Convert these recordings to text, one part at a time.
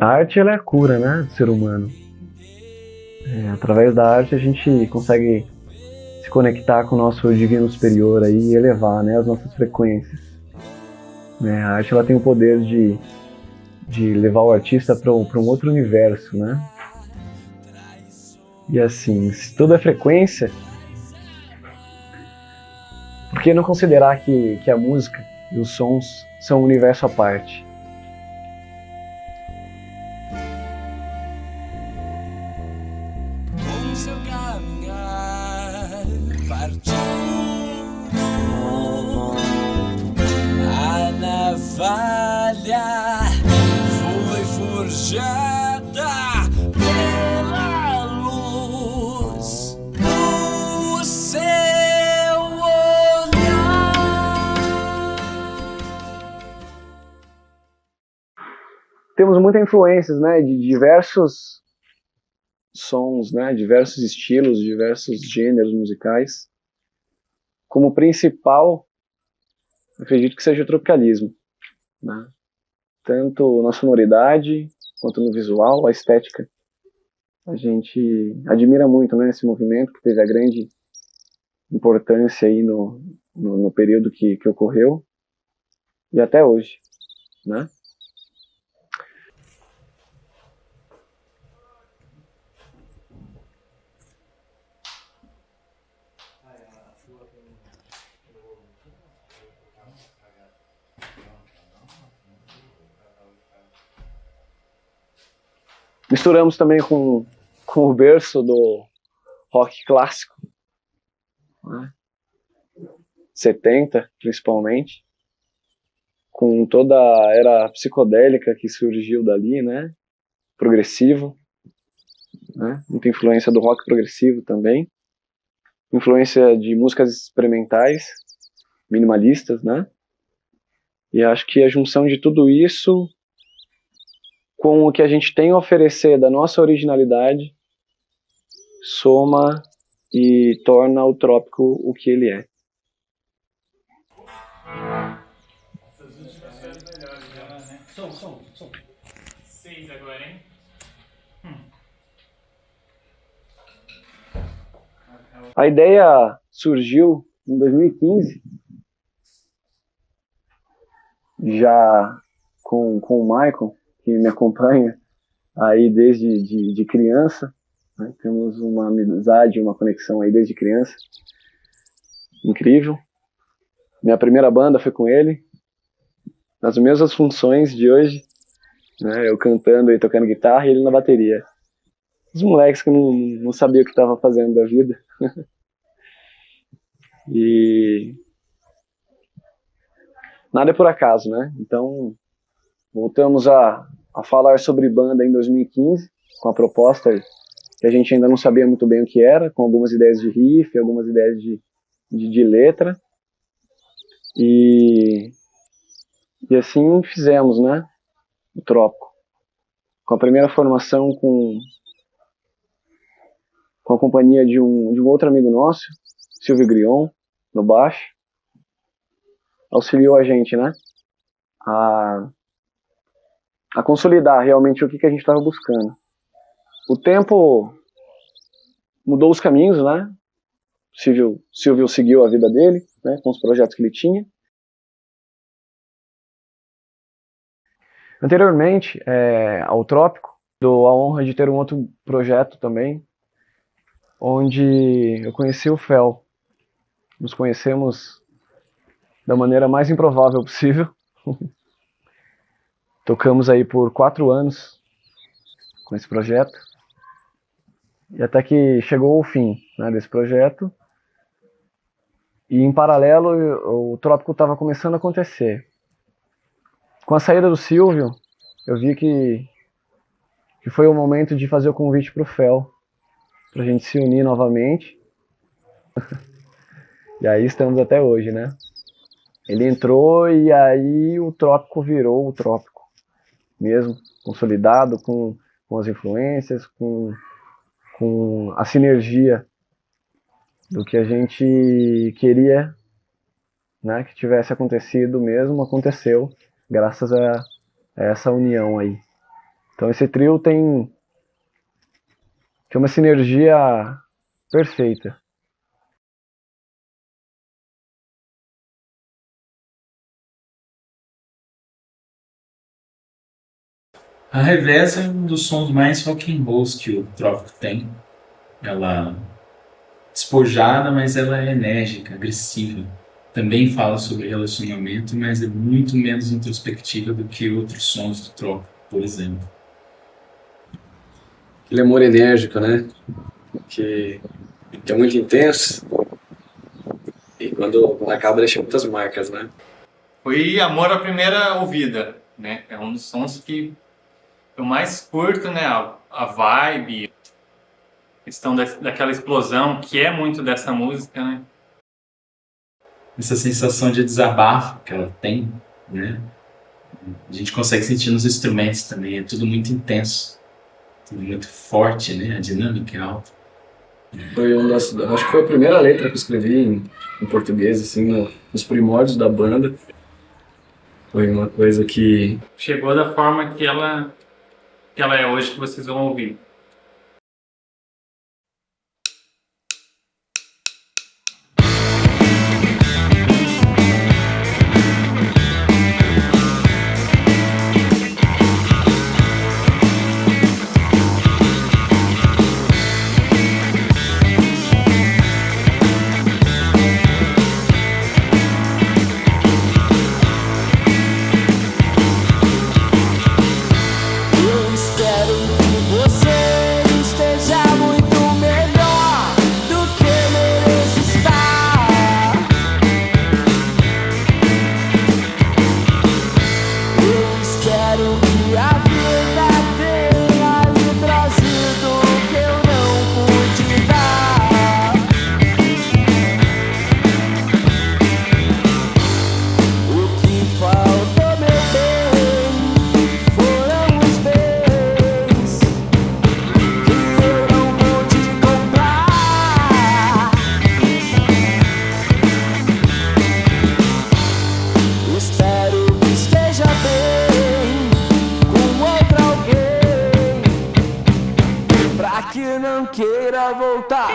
A arte, ela é a cura, né, do ser humano. Através da arte a gente consegue se conectar com o nosso divino superior aí e elevar, né, as nossas frequências. A arte, ela tem o poder de levar o artista para um outro universo, né? E assim, se tudo é frequência, por que não considerar que a música e os sons são um universo à parte? Com seu caminhar partindo, a navalha foi forjada pela luz do seu olhar. Temos muitas influências, né, de diversos sons, né, diversos estilos, diversos gêneros musicais. Como principal, acredito que seja o tropicalismo, né? Tanto na sonoridade, quanto no visual, a estética. A gente admira muito, né, esse movimento, que teve a grande importância aí no período que ocorreu, e até hoje, né? Misturamos também com o berço do rock clássico, né? 70, principalmente, com toda a era psicodélica que surgiu dali, né? Progressivo, né? Muita influência do rock progressivo também, influência de músicas experimentais, minimalistas, né? E acho que a junção de tudo isso com o que a gente tem a oferecer da nossa originalidade soma e torna o trópico o que ele é. Som. 6 agora, hein? A ideia surgiu em 2015, já com o Michael, que me acompanha aí desde de criança, né? Temos uma amizade, uma conexão aí desde criança, incrível. Minha primeira banda foi com ele, nas mesmas funções de hoje, né? Eu cantando e tocando guitarra e ele na bateria. Os moleques que não sabiam o que estavam fazendo da vida. E nada é por acaso, né? Então, voltamos a falar sobre banda em 2015, com a proposta que a gente ainda não sabia muito bem o que era, com algumas ideias de riff, algumas ideias de letra. E assim fizemos, né? O Trópico. Com a primeira formação com a companhia de um outro amigo nosso, Silvio Grion, no baixo. Auxiliou a gente, né? A consolidar realmente o que a gente estava buscando. O tempo mudou os caminhos, né? Silvio seguiu a vida dele, né, com os projetos que ele tinha. Anteriormente, ao Trópico, dou a honra de ter um outro projeto também, onde eu conheci o Fel. Nos conhecemos da maneira mais improvável possível. Tocamos aí por 4 anos com esse projeto. E até que chegou o fim, né, desse projeto. E em paralelo, o Trópico estava começando a acontecer. Com a saída do Silvio, eu vi que foi o momento de fazer o convite para o Fel, para a gente se unir novamente. E aí estamos até hoje, né? Ele entrou e aí o Trópico virou o Trópico mesmo, consolidado com as influências, com a sinergia do que a gente queria, né, que tivesse acontecido mesmo, aconteceu, graças a essa união aí. Então esse trio tem uma sinergia perfeita. A Revés é um dos sons mais rock and rolls que o Trópico tem. Ela despojada, mas ela é enérgica, agressiva. Também fala sobre relacionamento, mas é muito menos introspectiva do que outros sons do Trópico, por exemplo. Aquele amor enérgico, né? Que é muito intenso e quando acaba deixa muitas marcas, né? Foi Amor à Primeira Ouvida, né? É um dos sons que eu mais curto, né? A vibe, a questão daquela explosão, que é muito dessa música, né? Essa sensação de desabafo que ela tem, né? A gente consegue sentir nos instrumentos também, é tudo muito intenso, tudo muito forte, né? A dinâmica é alta. Acho que foi a primeira letra que eu escrevi em português, assim, nos primórdios da banda. Foi uma coisa que Chegou da forma que ela é hoje, que vocês vão ouvir. Eu espero que você esteja muito melhor do que merece estar. Eu espero que a vida tenha lhe trazido o que eu não pude dar. O que faltou, meu bem, foram os bens que eu não pude comprar. Espero que esteja bem com outro alguém, pra que não queira voltar.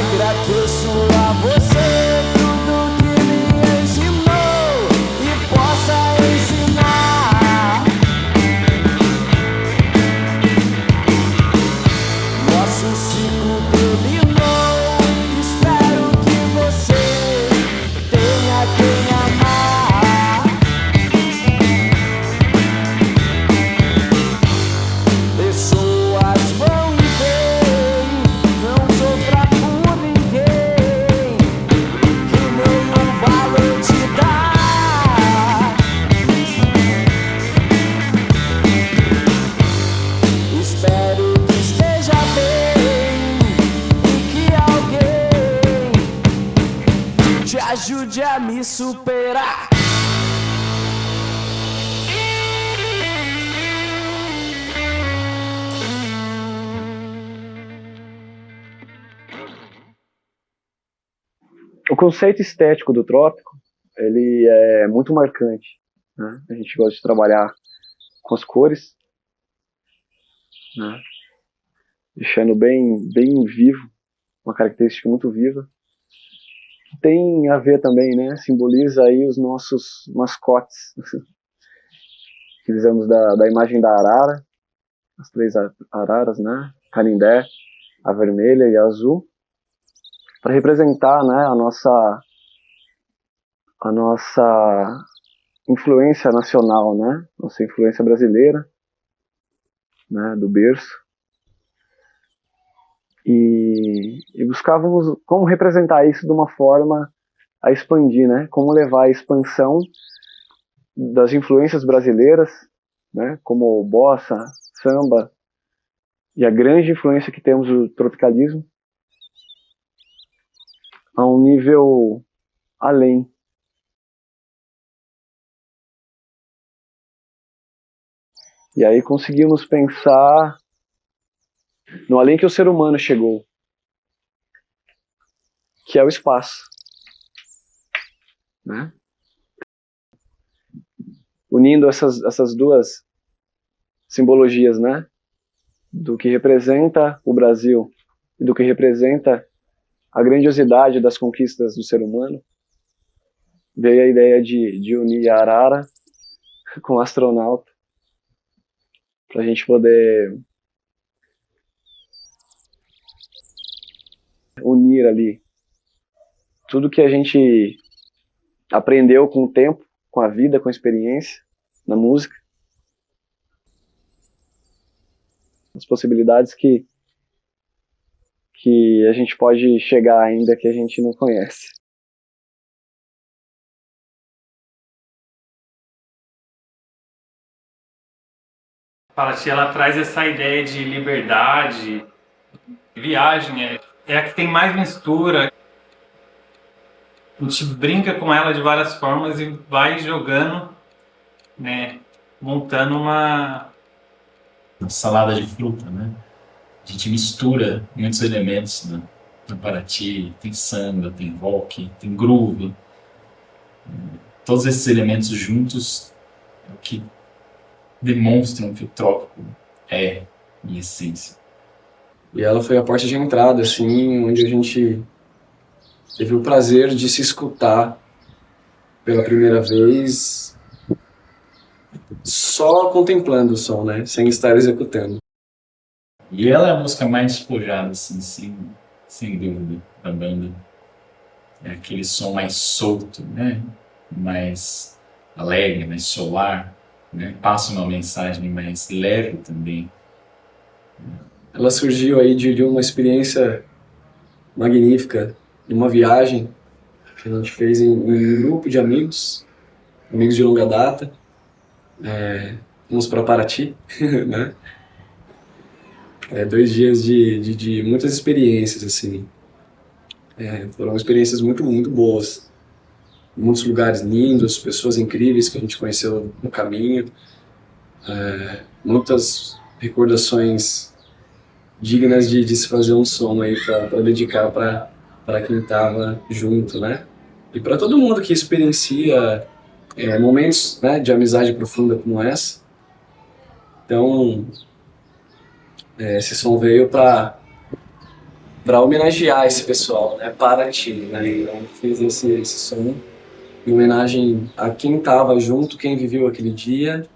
Agradeço a você tudo que me ensinou e possa ensinar. Nosso ciclo terminou. Espero que você tenha quem amar. Pessoas vão e vêm, não sofra por ninguém, que nenhum valor te dá. Espero que esteja bem e que alguém te ajude a me superar. O conceito estético do Trópico, ele é muito marcante, né? A gente gosta de trabalhar com as cores, né? Deixando bem vivo, uma característica muito viva. Tem a ver também, né? Simboliza aí os nossos mascotes. Fizemos da imagem da arara, as 3 araras, né? Canindé, a vermelha e a azul, para representar, né, a nossa influência nacional, né? Nossa influência brasileira, né, do berço. E buscávamos como representar isso de uma forma a expandir, né? Como levar a expansão das influências brasileiras, né? Como bossa, samba e a grande influência que temos do tropicalismo a um nível além. E aí conseguimos pensar no além que o ser humano chegou, que é o espaço, né? Unindo essas 2 simbologias, né? Do que representa o Brasil e do que representa a grandiosidade das conquistas do ser humano, veio a ideia de unir a arara com o astronauta, para a gente poder unir ali tudo que a gente aprendeu com o tempo, com a vida, com a experiência, na música, as possibilidades que a gente pode chegar ainda que a gente não conhece. Paraty, ela traz essa ideia de liberdade, viagem, é a que tem mais mistura. A gente brinca com ela de várias formas e vai jogando, né, montando uma salada de fruta, né? A gente mistura muitos elementos na Paraty. Tem samba, tem rock, tem groove. Todos esses elementos juntos é o que demonstram que o trópico é, em essência. E ela foi a porta de entrada, assim, onde a gente teve o prazer de se escutar pela primeira vez, só contemplando o som, né? Sem estar executando. E ela é a música mais despojada, assim, sem dúvida, da banda. É aquele som mais solto, né? Mais alegre, mais solar, né? Passa uma mensagem mais leve também. Ela surgiu aí de uma experiência magnífica, de uma viagem que a gente fez em um grupo de amigos de longa data. Fomos para Paraty, né? 2 dias de muitas experiências, assim. Foram experiências muito, muito boas. Muitos lugares lindos, pessoas incríveis que a gente conheceu no caminho. Muitas recordações dignas de se fazer um som aí para dedicar para quem estava junto, né? E para todo mundo que experiencia momentos, né, de amizade profunda como essa. Então, esse som veio para homenagear esse pessoal, né, Paraty, né? Então, fiz esse som em homenagem a quem estava junto, quem viveu aquele dia,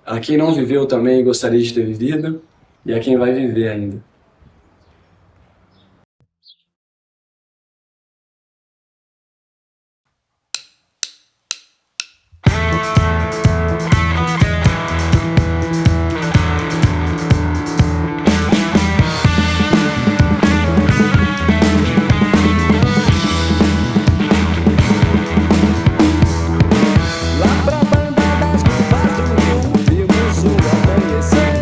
a quem não viveu também gostaria de ter vivido, e a quem vai viver ainda. Lá pra banda das curvas do rio, vimos o amanhecer.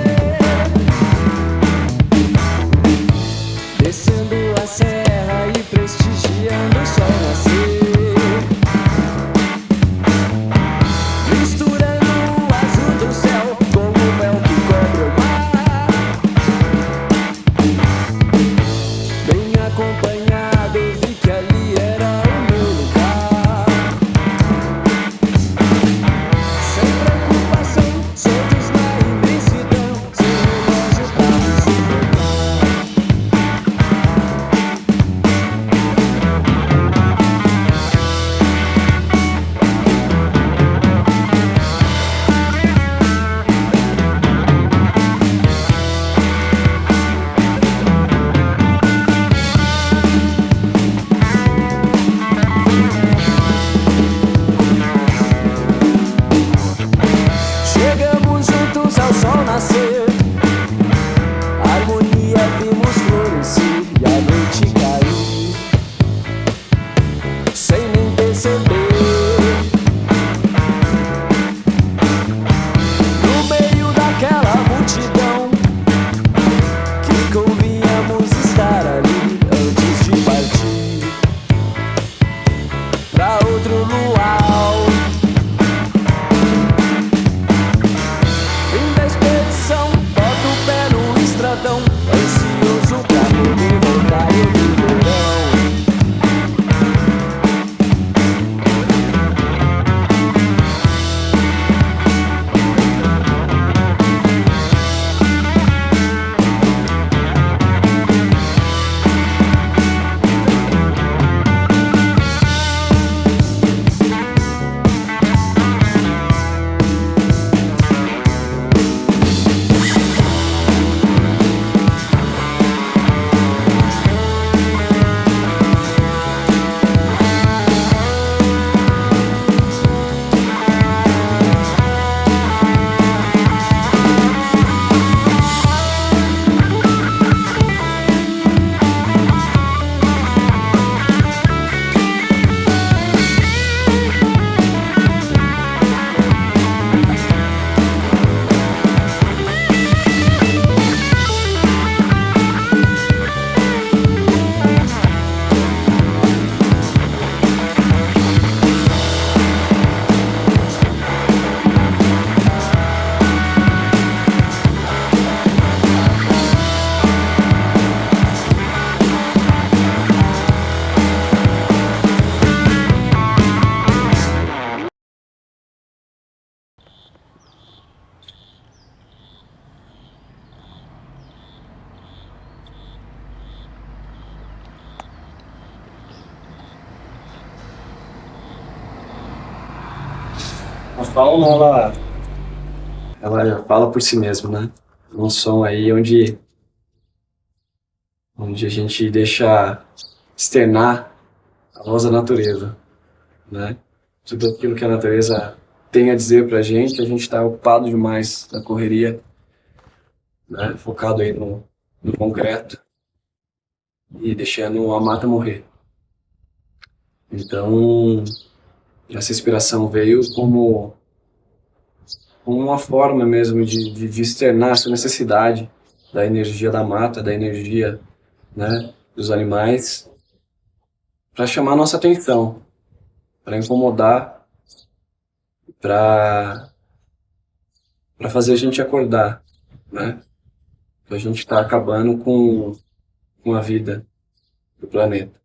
A fauna, ela fala por si mesma, né? Um som aí onde a gente deixa externar a voz da natureza, né? Tudo aquilo que a natureza tem a dizer pra gente, a gente está ocupado demais na correria, né? Focado aí no concreto e deixando a mata morrer. Então, essa inspiração veio como uma forma mesmo de externar essa necessidade da energia da mata, da energia, né, dos animais, para chamar a nossa atenção, para incomodar, para fazer a gente acordar, né? A gente está acabando com a vida do planeta.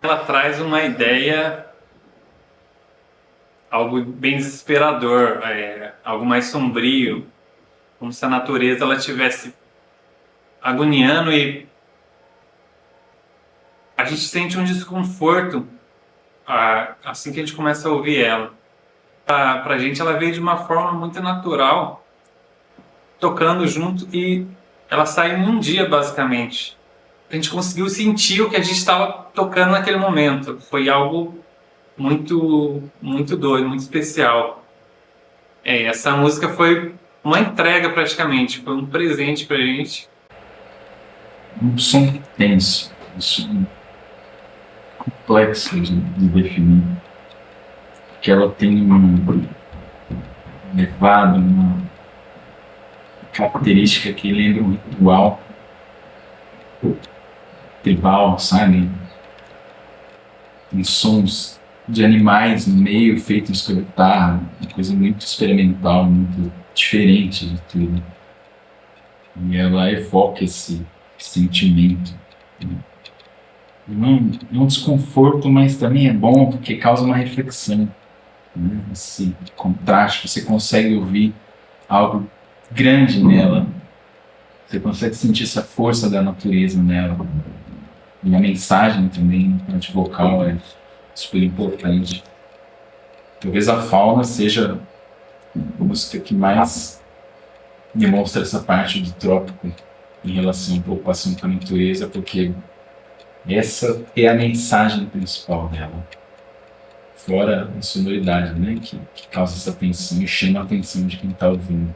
Ela traz uma ideia, algo bem desesperador, algo mais sombrio, como se a natureza ela estivesse agoniando e a gente sente um desconforto assim que a gente começa a ouvir ela. Pra gente ela veio de uma forma muito natural, tocando junto, e ela saiu em um dia basicamente. A gente conseguiu sentir o que a gente estava tocando naquele momento. Foi algo muito, muito doido, muito especial. Essa música foi uma entrega praticamente, foi um presente pra gente. Um som tenso, um som complexo de definir, que ela tem um levado, uma característica que lembra um ritual tribal, sabe? Tem sons de animais no meio, feitos com guitarra, uma coisa muito experimental, muito diferente de tudo. E ela evoca esse sentimento. É um desconforto, mas também é bom porque causa uma reflexão, né? Esse contraste, você consegue ouvir algo grande nela, você consegue sentir essa força da natureza nela. E a mensagem também, na parte vocal, é super importante. Talvez a fauna seja a música que mais demonstra essa parte do trópico em relação à preocupação com a natureza, porque essa é a mensagem principal dela. Fora a sonoridade, né, que causa essa tensão e chama a atenção de quem está ouvindo.